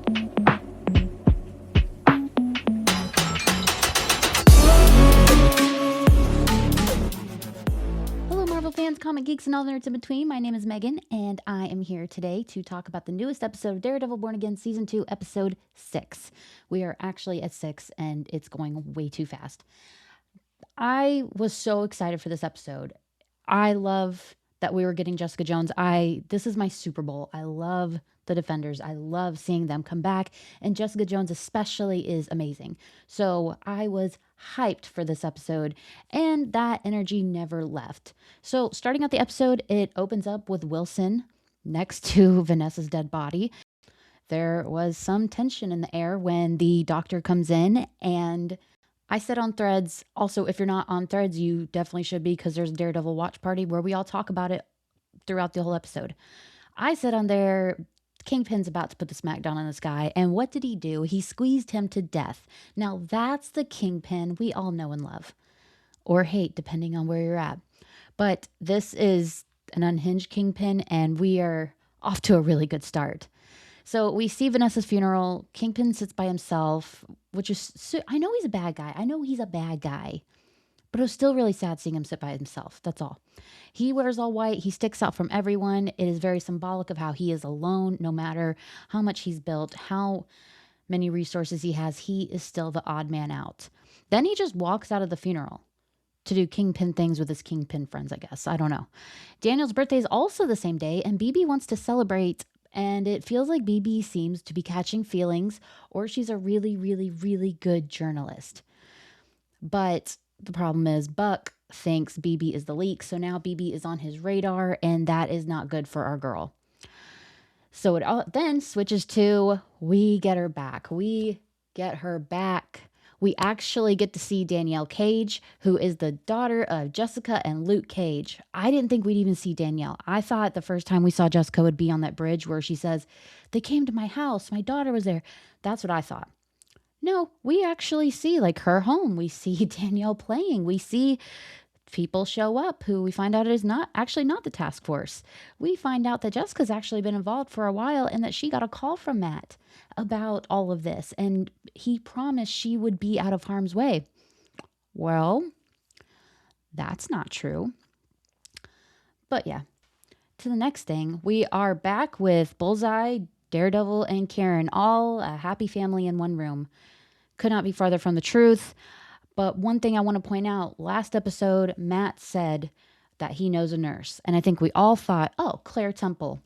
Hello, Marvel fans, comic geeks, and all the nerds in between. My name is Megan, and I am here today to talk about the newest episode of Daredevil Born Again Season 2, Episode 6. We are actually at 6, and it's going way too fast. I was so excited for this episode. I love that we were getting Jessica Jones. This is my Super Bowl. I love the Defenders. I love seeing them come back, and Jessica Jones especially is amazing. So I was hyped for this episode, and that energy never left. So starting out the episode, it opens up with Wilson next to Vanessa's dead body. There was some tension in the air when the doctor comes in, and I said on Threads, also, if you're not on Threads, you definitely should be, because there's a Daredevil watch party where we all talk about it throughout the whole episode. I said on there, Kingpin's about to put the smackdown on this guy, and what did he do? He squeezed him to death. Now that's the Kingpin we all know and love, or hate, depending on where you're at. But this is an unhinged Kingpin, and we are off to a really good start. So we see Vanessa's funeral. Kingpin sits by himself, which is, I know he's a bad guy. But it was still really sad seeing him sit by himself. That's all. He wears all white. He sticks out from everyone. It is very symbolic of how he is alone, no matter how much he's built, how many resources he has. He is still the odd man out. Then he just walks out of the funeral to do Kingpin things with his Kingpin friends, I guess. I don't know. Daniel's birthday is also the same day, and BB wants to celebrate. And it feels like BB seems to be catching feelings, or she's a really, really, really good journalist. But the problem is Buck thinks BB is the leak. So now BB is on his radar, and that is not good for our girl. So it then switches to, we get her back. We get her back. We actually get to see Danielle Cage, who is the daughter of Jessica and Luke Cage. I didn't think we'd even see Danielle. I thought the first time we saw Jessica would be on that bridge where she says, they came to my house. My daughter was there. That's what I thought. No, we actually see like her home. We see Danielle playing. We see people show up who we find out is not the task force. We find out that Jessica's actually been involved for a while, and that she got a call from Matt about all of this, and he promised she would be out of harm's way. Well, that's not true. But yeah, to the next thing, we are back with Bullseye, Daredevil, and Karen, all a happy family in one room. Could not be farther from the truth. But one thing I want to point out, last episode, Matt said that he knows a nurse. And I think we all thought, oh, Claire Temple.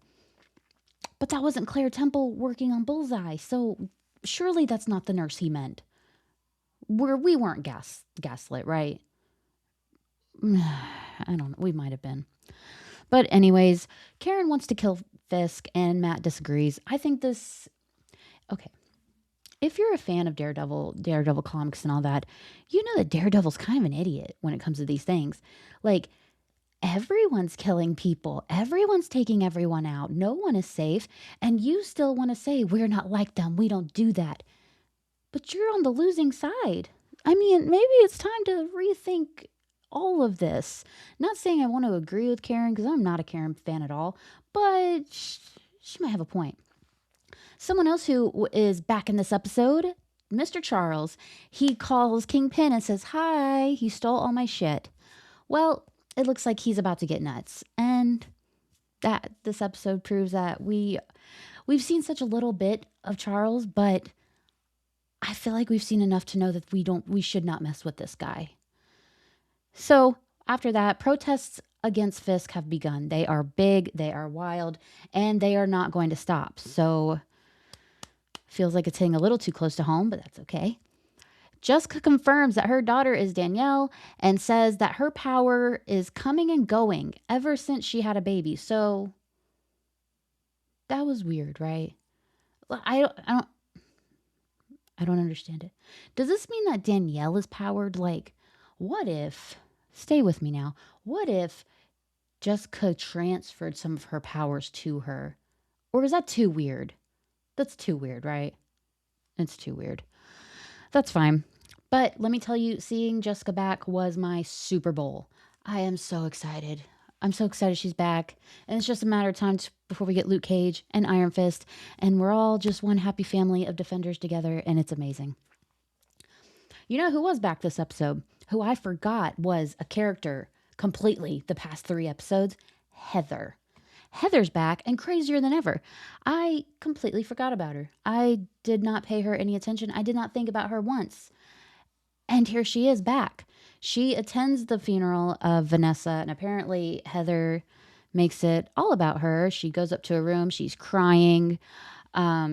But that wasn't Claire Temple working on Bullseye. So surely that's not the nurse he meant. We weren't gaslit, right? I don't know. We might have been. But anyways, Karen wants to kill Fisk, and Matt disagrees. I think this... Okay. If you're a fan of Daredevil comics and all that, you know that Daredevil's kind of an idiot when it comes to these things. Like, everyone's killing people. Everyone's taking everyone out. No one is safe. And you still want to say, we're not like them. We don't do that. But you're on the losing side. I mean, maybe it's time to rethink all of this. Not saying I want to agree with Karen, because I'm not a Karen fan at all. But she might have a point. Someone else who is back in this episode, Mr. Charles, he calls Kingpin and says, hi, he stole all my shit. Well, it looks like he's about to get nuts. And that this episode proves that we've seen such a little bit of Charles, but I feel like we've seen enough to know that we should not mess with this guy. So after that, protests against Fisk have begun. They are big, they are wild, and they are not going to stop. So feels like it's hitting a little too close to home, but that's okay. Jessica confirms that her daughter is Danielle and says that her power is coming and going ever since she had a baby. So that was weird, right? I don't understand it. Does this mean that Danielle is powered? Like, what if, stay with me now, what if Jessica transferred some of her powers to her? Or is that too weird? That's too weird, right? It's too weird. That's fine. But let me tell you, seeing Jessica back was my Super Bowl. I am so excited. I'm so excited she's back. And it's just a matter of time before we get Luke Cage and Iron Fist. And we're all just one happy family of Defenders together. And it's amazing. You know who was back this episode? Who I forgot was a character completely the past 3 episodes? Heather. Heather's back and crazier than ever. I completely forgot about her. I did not pay her any attention. I did not think about her once. And here she is back. She attends the funeral of Vanessa, and apparently Heather makes it all about her. She goes up to a room, she's crying.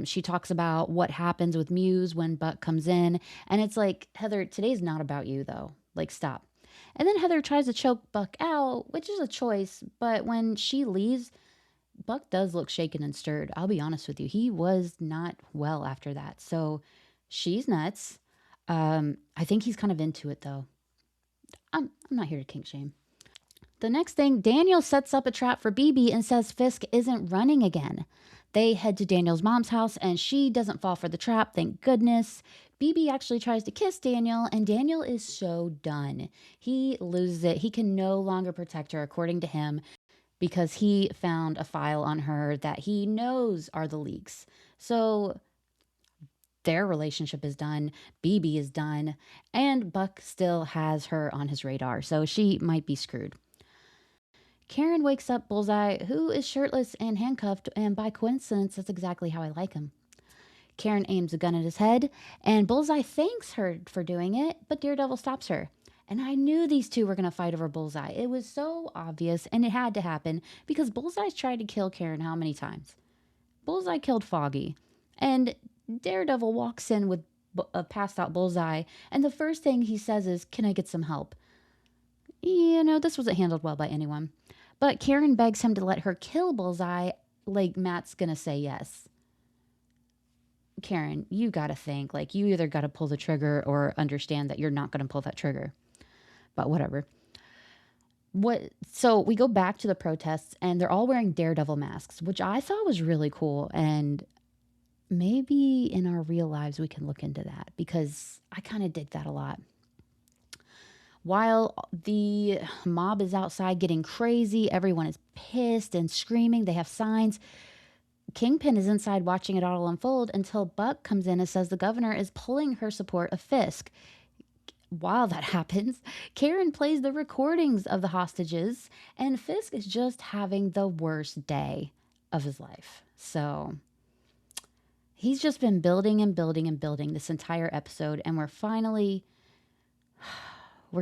She talks about what happens with Muse when Buck comes in. And it's like, Heather, today's not about you, though. Like, stop. And then Heather tries to choke Buck out, which is a choice. But when she leaves, Buck does look shaken and stirred. I'll be honest with you. He was not well after that. So she's nuts. I think he's kind of into it, though. I'm not here to kink shame. The next thing, Daniel sets up a trap for BB and says Fisk isn't running again. They head to Daniel's mom's house and she doesn't fall for the trap, thank goodness. BB actually tries to kiss Daniel and Daniel is so done. He loses it. He can no longer protect her, according to him, because he found a file on her that he knows are the leaks. So their relationship is done, BB is done, and Buck still has her on his radar, so she might be screwed. Karen wakes up Bullseye, who is shirtless and handcuffed, and by coincidence, that's exactly how I like him. Karen aims a gun at his head, and Bullseye thanks her for doing it, but Daredevil stops her. And I knew these two were going to fight over Bullseye. It was so obvious, and it had to happen, because Bullseye's tried to kill Karen how many times? Bullseye killed Foggy, and Daredevil walks in with a passed out Bullseye, and the first thing he says is, "Can I get some help?" You know, this wasn't handled well by anyone. But Karen begs him to let her kill Bullseye, like Matt's gonna say yes. Karen, you gotta think, like, you either gotta pull the trigger or understand that you're not gonna pull that trigger. But whatever. So we go back to the protests and they're all wearing Daredevil masks, which I thought was really cool. And maybe in our real lives we can look into that because I kind of dig that a lot. While the mob is outside getting crazy, everyone is pissed and screaming. They have signs. Kingpin is inside watching it all unfold until Buck comes in and says the governor is pulling her support of Fisk. While that happens, Karen plays the recordings of the hostages, and Fisk is just having the worst day of his life. So he's just been building and building and building this entire episode, and we're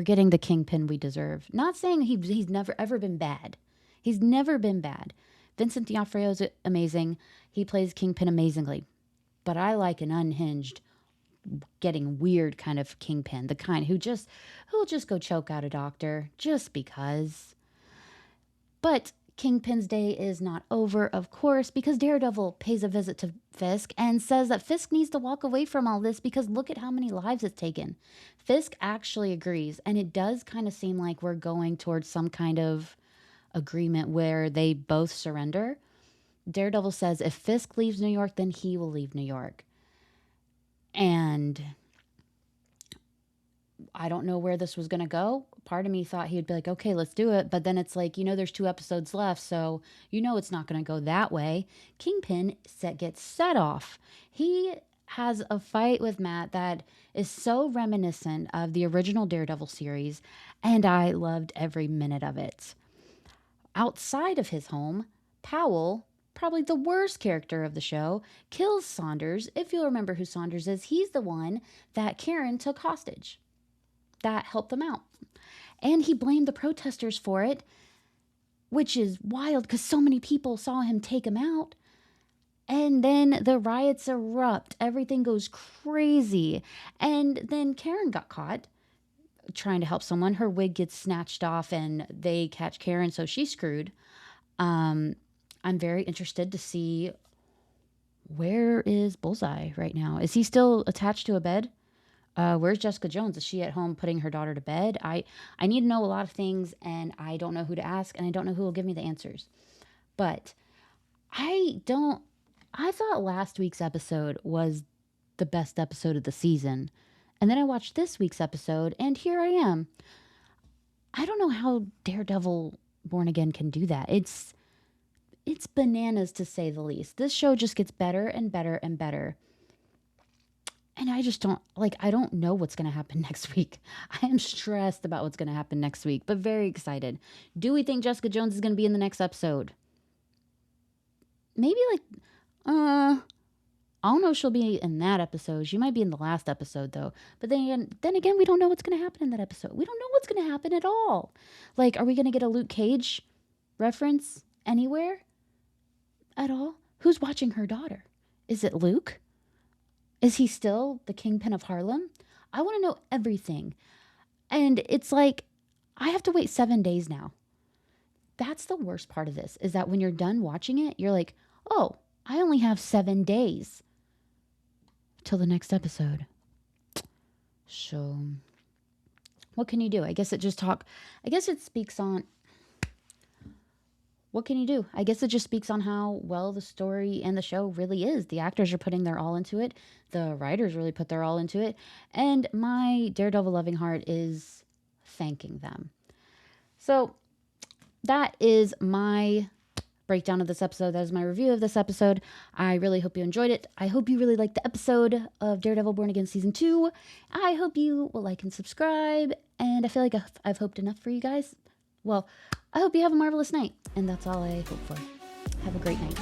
getting the Kingpin we deserve. Not saying he's never ever been bad. He's never been bad. Vincent D'Onofrio is amazing. He plays Kingpin amazingly. But I like an unhinged, getting weird kind of Kingpin, the kind who'll just go choke out a doctor just because. But Kingpin's day is not over, of course, because Daredevil pays a visit to Fisk and says that Fisk needs to walk away from all this because look at how many lives it's taken. Fisk actually agrees, and it does kind of seem like we're going towards some kind of agreement where they both surrender. Daredevil says if Fisk leaves New York, then he will leave New York. And I don't know where this was going to go. Part of me thought he would be like, okay, let's do it. But then it's like, there's 2 episodes left. So, it's not going to go that way. Kingpin gets set off. He has a fight with Matt that is so reminiscent of the original Daredevil series. And I loved every minute of it. Outside of his home, Powell, probably the worst character of the show, kills Saunders. If you'll remember who Saunders is, he's the one that Karen took hostage. That helped them out. And he blamed the protesters for it, which is wild because so many people saw him take him out. And then the riots erupt. Everything goes crazy. And then Karen got caught trying to help someone. Her wig gets snatched off and they catch Karen, so she's screwed. I'm very interested to see where is Bullseye right now. Is he still attached to a bed? Where's Jessica Jones? Is she at home putting her daughter to bed? I need to know a lot of things, and I don't know who to ask, and I don't know who will give me the answers. But I thought last week's episode was the best episode of the season. And then I watched this week's episode, and here I am. I don't know how Daredevil Born Again can do that. It's bananas, to say the least. This show just gets better and better and better. And I just don't, like, I don't know what's going to happen next week. I am stressed about what's going to happen next week, but very excited. Do we think Jessica Jones is going to be in the next episode? Maybe, like, I don't know if she'll be in that episode. She might be in the last episode, though. But then again, we don't know what's going to happen in that episode. We don't know what's going to happen at all. Like, are we going to get a Luke Cage reference anywhere at all? Who's watching her daughter? Is it Luke? Is he still the kingpin of Harlem? I want to know everything. And it's like, I have to wait 7 days now. That's the worst part of this, is that when you're done watching it, you're like, oh, I only have 7 days till the next episode. So, what can you do? I guess it speaks on, what can you do? I guess it just speaks on how well the story and the show really is. The actors are putting their all into it. The writers really put their all into it. And my Daredevil loving heart is thanking them. So that is my breakdown of this episode. That is my review of this episode. I really hope you enjoyed it. I hope you really liked the episode of Daredevil Born Again Season 2. I hope you will like and subscribe. And I feel like I've hoped enough for you guys. Well, I hope you have a marvelous night. And that's all I hope for. Have a great night.